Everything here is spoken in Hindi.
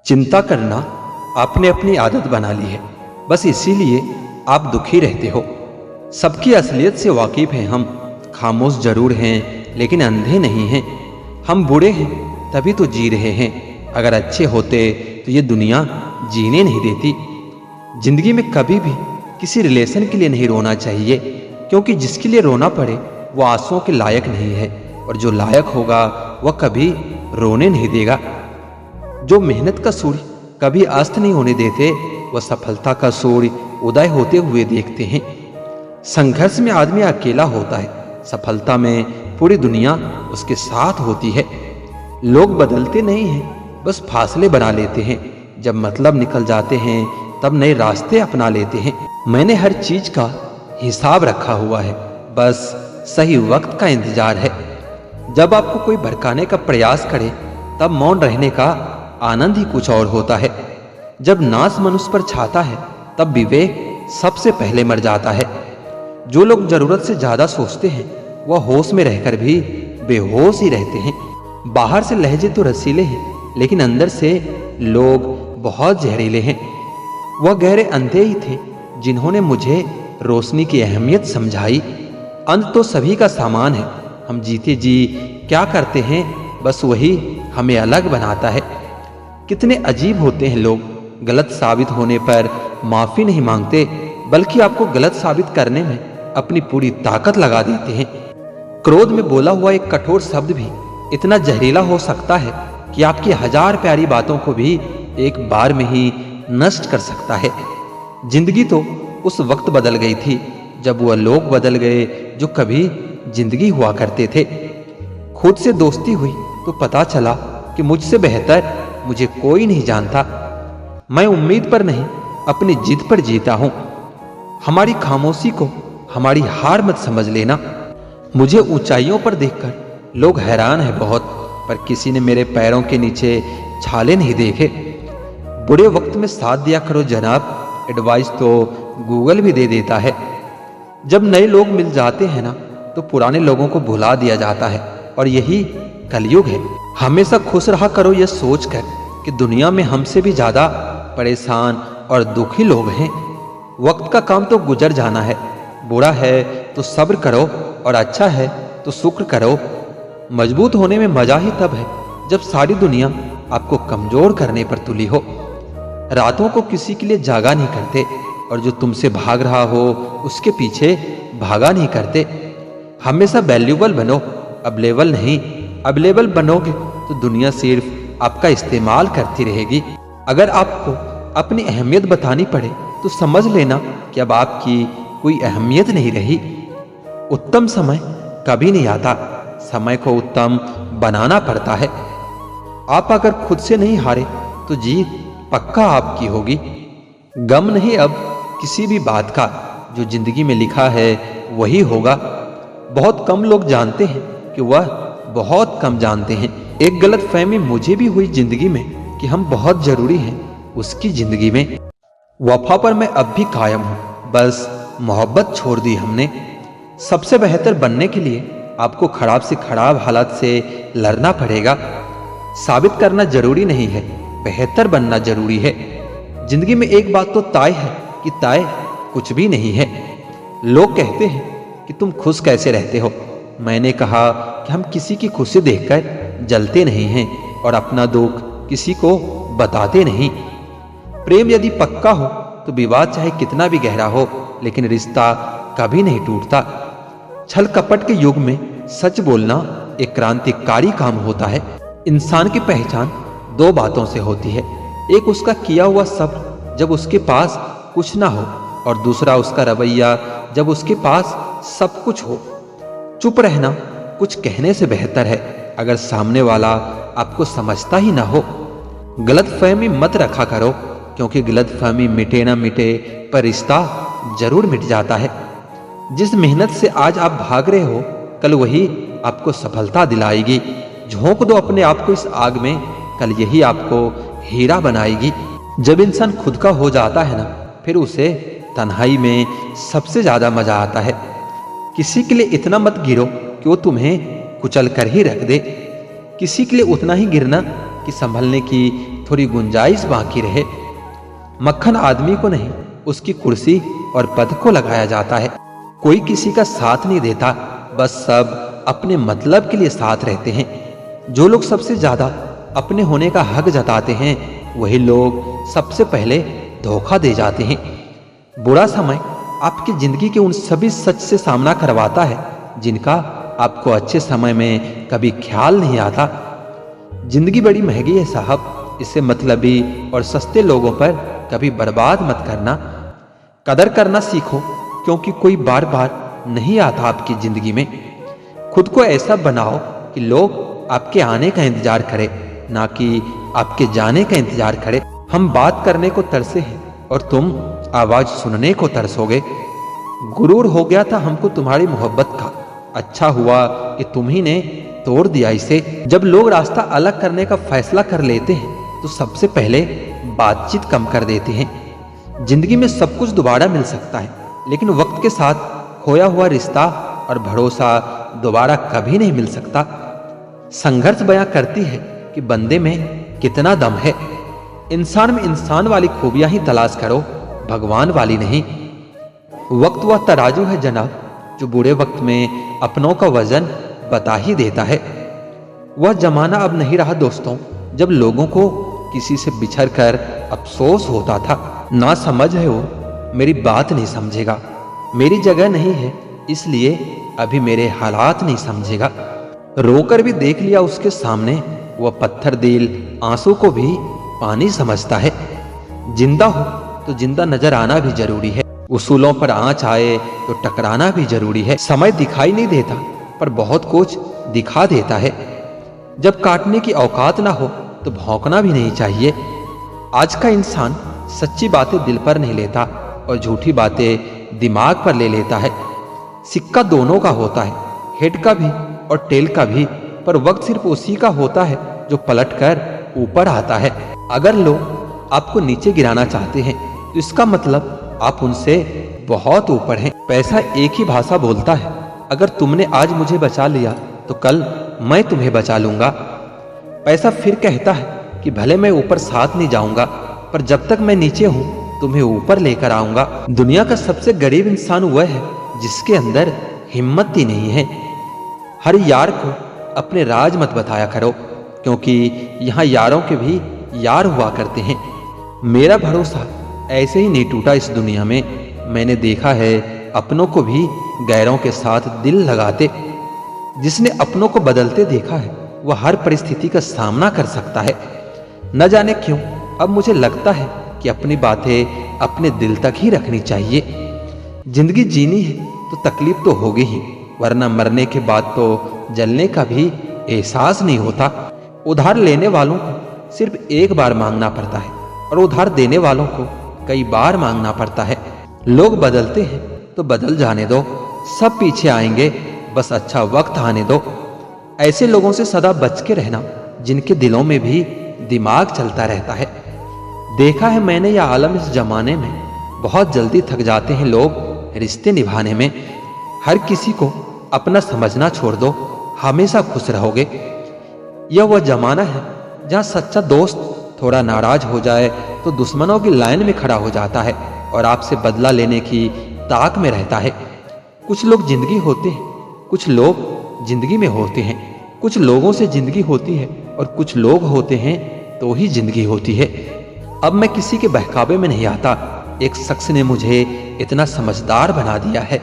चिंता करना आपने अपनी आदत बना ली है, बस इसीलिए आप दुखी रहते हो। सबकी असलियत से वाकिफ हैं हम, खामोश जरूर हैं लेकिन अंधे नहीं हैं। हम बुरे हैं तभी तो जी रहे हैं, अगर अच्छे होते तो ये दुनिया जीने नहीं देती। जिंदगी में कभी भी किसी रिलेशन के लिए नहीं रोना चाहिए, क्योंकि जिसके लिए रोना पड़े वो आंसुओं के लायक नहीं है, और जो लायक होगा वह कभी रोने नहीं देगा। जो मेहनत का सूर्य कभी अस्त नहीं होने देते, वह सफलता का सूर्य उदय होते हुए देखते हैं। संघर्ष में आदमी अकेला होता है, सफलता में पूरी दुनिया उसके साथ होती है। लोग बदलते नहीं हैं, बस फासले बना लेते हैं। जब मतलब निकल जाते हैं तब नए रास्ते अपना लेते हैं। मैंने हर चीज का हिसाब रखा हुआ है, बस सही वक्त का इंतजार है। जब आपको कोई भड़काने का प्रयास करे तब मौन रहने का आनंद ही कुछ और होता है। जब नाश मनुष्य पर छाता है तब विवेक सबसे पहले मर जाता है। जो लोग जरूरत से ज्यादा सोचते हैं वह होश में रहकर भी बेहोश ही रहते हैं। बाहर से लहजे तो रसीले हैं, लेकिन अंदर से लोग बहुत जहरीले हैं। वह गहरे अंधे ही थे जिन्होंने मुझे रोशनी की अहमियत समझाई। अंत तो सभी का सामान है, हम जीते जी क्या करते हैं बस वही हमें अलग बनाता है। कितने अजीब होते हैं लोग, गलत साबित होने पर माफी नहीं मांगते, बल्कि आपको गलत साबित करने में अपनी पूरी ताकत लगा देते हैं। क्रोध में बोला हुआ एक कठोर शब्द भी इतना जहरीला हो सकता है कि आपकी 1000 प्यारी बातों को भी एक बार में ही नष्ट कर सकता है। जिंदगी तो उस वक्त बदल गई थी जब वह लोग बदल गए जो कभी जिंदगी हुआ करते थे। खुद से दोस्ती हुई तो पता चला कि मुझसे बेहतर मुझे कोई नहीं जानता। मैं उम्मीद पर नहीं अपनी जिद पर जीता हूं। हमारी खामोशी को हमारी हार मत समझ लेना। मुझे ऊंचाइयों पर देखकर लोग हैरान हैं बहुत, पर किसी ने मेरे पैरों के नीचे छाले नहीं देखे। बुरे वक्त में साथ दिया करो जनाब, एडवाइस तो गूगल भी दे देता है। जब नए लोग मिल जाते हैं ना तो पुराने लोगों को भुला दिया जाता है, और यही कलयुग है। हमेशा खुश रहा करो यह सोचकर कि दुनिया में हमसे भी ज्यादा परेशान और दुखी लोग हैं। वक्त का काम तो गुजर जाना है, बुरा है तो सब्र करो और अच्छा है तो शुक्र करो। मजबूत होने में मजा ही तब है जब सारी दुनिया आपको कमजोर करने पर तुली हो। रातों को किसी के लिए जागा नहीं करते, और जो तुमसे भाग रहा हो उसके पीछे भागा नहीं करते। हमेशा वैल्यूबल बनो, अवेलेबल नहीं। अवेलेबल बनोगे तो दुनिया सिर्फ आपका इस्तेमाल करती रहेगी। अगर आपको अपनी अहमियत बतानी पड़े तो समझ लेना कि अब आपकी कोई अहमियत नहीं रही। उत्तम समय कभी नहीं आता, समय को उत्तम बनाना पड़ता है। आप अगर खुद से नहीं हारे तो जीत पक्का आपकी होगी। गम नहीं अब किसी भी बात का, जो जिंदगी में लिखा है वही होगा। बहुत कम लोग जानते हैं कि वह बहुत कम जानते हैं। एक गलत फहमी मुझे भी हुई जिंदगी में कि हम बहुत जरूरी हैं उसकी जिंदगी में। वफा पर मैं अब भी कायम हूं, बस मोहब्बत छोड़ दी हमने। सबसे बेहतर बनने के लिए आपको खराब से खराब हालात से लड़ना पड़ेगा। साबित करना जरूरी नहीं है, बेहतर बनना जरूरी है। जिंदगी में एक बात तो तय है कि तय कुछ भी नहीं है। लोग कहते हैं कि तुम खुश कैसे रहते हो। मैंने कहा कि हम किसी की खुशी देखकर जलते नहीं हैं और अपना दुख किसी को बताते नहीं। प्रेम यदि पक्का हो तो विवाद चाहे कितना भी गहरा हो, लेकिन रिश्ता कभी नहीं टूटता। छल कपट के युग में सच बोलना एक क्रांतिकारी काम होता है। इंसान की पहचान 2 बातों से होती है, एक उसका किया हुआ सब्र जब उसके पास कुछ ना हो, और दूसरा उसका रवैया जब उसके पास सब कुछ हो। चुप रहना कुछ कहने से बेहतर है अगर सामने वाला आपको समझता ही ना हो। गलतफहमी मत रखा करो, क्योंकि गलतफहमी मिटे ना मिटे पर रिश्ता जरूर मिट जाता है। जिस मेहनत से आज आप भाग रहे हो कल वही आपको सफलता दिलाएगी। झोंक दो अपने आप को इस आग में, कल यही आपको हीरा बनाएगी। जब इंसान खुद का हो जाता है ना, फिर उसे तन्हाई में सबसे ज्यादा मजा आता है। किसी के लिए इतना मत गिरो कि वो तुम्हें कुचल कर ही रख दे। किसी के लिए उतना ही गिरना कि संभलने की थोड़ी गुंजाइश बाकी रहे। मक्खन आदमी को नहीं, उसकी कुर्सी और पद को लगाया जाता है। कोई किसी का साथ नहीं देता, बस सब अपने मतलब के लिए साथ रहते हैं। जो लोग सबसे ज्यादा अपने होने का हक जताते हैं, वही लोग सबसे पहले धोखा दे जाते हैं। बुरा समय आपकी जिंदगी के उन सभी सच से सामना करवाता है जिनका आपको अच्छे समय में कभी ख्याल नहीं आता। जिंदगी बड़ी महंगी है साहब, इससे मतलबी और सस्ते लोगों पर कभी बर्बाद मत करना। कदर करना सीखो, क्योंकि कोई बार बार नहीं आता आपकी जिंदगी में। खुद को ऐसा बनाओ कि लोग आपके आने का इंतजार करें, ना कि आपके जाने का इंतजार करें। हम बात करने को तरसे हैं और तुम आवाज सुनने को तरसोगे। गुरूर हो गया था हमको तुम्हारी मोहब्बत का, अच्छा हुआ कि तुम ही ने तोड़ दिया इसे। जब लोग रास्ता अलग करने का फैसला कर लेते हैं तो सबसे पहले बातचीत कम कर देते हैं। जिंदगी में सब कुछ दोबारा मिल सकता है, लेकिन वक्त के साथ खोया हुआ रिश्ता और भरोसा दोबारा कभी नहीं मिल सकता। संघर्ष बयां करती है कि बंदे में कितना दम है। इंसान में इंसान वाली खूबियां ही तलाश करो, भगवान वाली नहीं। वक्त वह तराजू है जनाब, जो बुरे वक्त में अपनों का वजन बता ही देता है। वह जमाना अब नहीं रहा दोस्तों, जब लोगों को किसी से बिछड़ कर अफसोस होता था। ना समझ है वो, मेरी बात नहीं समझेगा। मेरी जगह नहीं है, इसलिए अभी मेरे हालात नहीं समझेगा। रोकर भी देख लिया उसके सामने, वह पत्थर दिल आंसू को भी पानी समझता है। जिंदा हो तो जिंदा नजर आना भी जरूरी है। उसूलों पर आंच आए तो टकराना भी जरूरी है। समय दिखाई नहीं देता, पर बहुत कुछ दिखा देता है। जब काटने की औकात ना हो तो भौंकना भी नहीं चाहिए। आज का इंसान सच्ची बातें दिल पर नहीं लेता और झूठी बातें दिमाग पर ले लेता है। सिक्का दोनों का होता है, हेड का भी और टेल का भी, पर वक्त सिर्फ उसी का होता है जो पलट कर ऊपर आता है। अगर लोग आपको नीचे गिराना चाहते हैं तो इसका मतलब आप उनसे बहुत ऊपर हैं। पैसा एक ही भाषा बोलता है। अगर तुमने आज मुझे बचा लिया तो कल मैं तुम्हें बचा लूंगा। पैसा फिर कहता है कि भले मैं ऊपर साथ नहीं जाऊंगा, पर जब तक मैं नीचे हूं तुम्हें ऊपर लेकर आऊंगा। दुनिया का सबसे गरीब इंसान वह है जिसके अंदर हिम्मत ही नहीं है। हर यार को अपने राज मत बताया करो, क्योंकि यहाँ यारों के भी यार हुआ करते हैं। मेरा भरोसा ऐसे ही नहीं टूटा इस दुनिया में। मैंने देखा है अपनों को भी गैरों के साथ दिल लगाते। जिसने अपनों को बदलते देखा है वह हर परिस्थिति का सामना कर सकता है। न जाने क्यों अब मुझे लगता है कि अपनी बातें अपने दिल तक ही रखनी चाहिए। जिंदगी जीनी है तो तकलीफ तो होगी ही, वरना मरने के बाद तो जलने का भी एहसास नहीं होता। उधार लेने वालों को सिर्फ एक बार मांगना पड़ता है और उधार देने वालों को कई बार मांगना पड़ता है। लोग बदलते हैं तो बदल जाने दो, सब पीछे आएंगे, बस अच्छा वक्त आने दो। ऐसे लोगों से सदा बच के रहना जिनके दिलों में भी दिमाग चलता रहता है। देखा है मैंने यह आलम इस जमाने में, बहुत जल्दी थक जाते हैं लोग रिश्ते निभाने में। हर किसी को अपना समझना छोड़ दो, हमेशा खुश रहोगे। यह वह जमाना है जहां सच्चा दोस्त थोड़ा नाराज हो जाए तो दुश्मनों की लाइन में खड़ा हो जाता है और आपसे बदला लेने की ताक में रहता है। कुछ लोग जिंदगी होते हैं, कुछ लोग जिंदगी में होते हैं। कुछ लोगों से जिंदगी होती है और कुछ लोग होते हैं तो ही जिंदगी होती है। अब मैं किसी के बहकावे में नहीं आता। एक शख्स ने मुझे इतना समझदार बना दिया है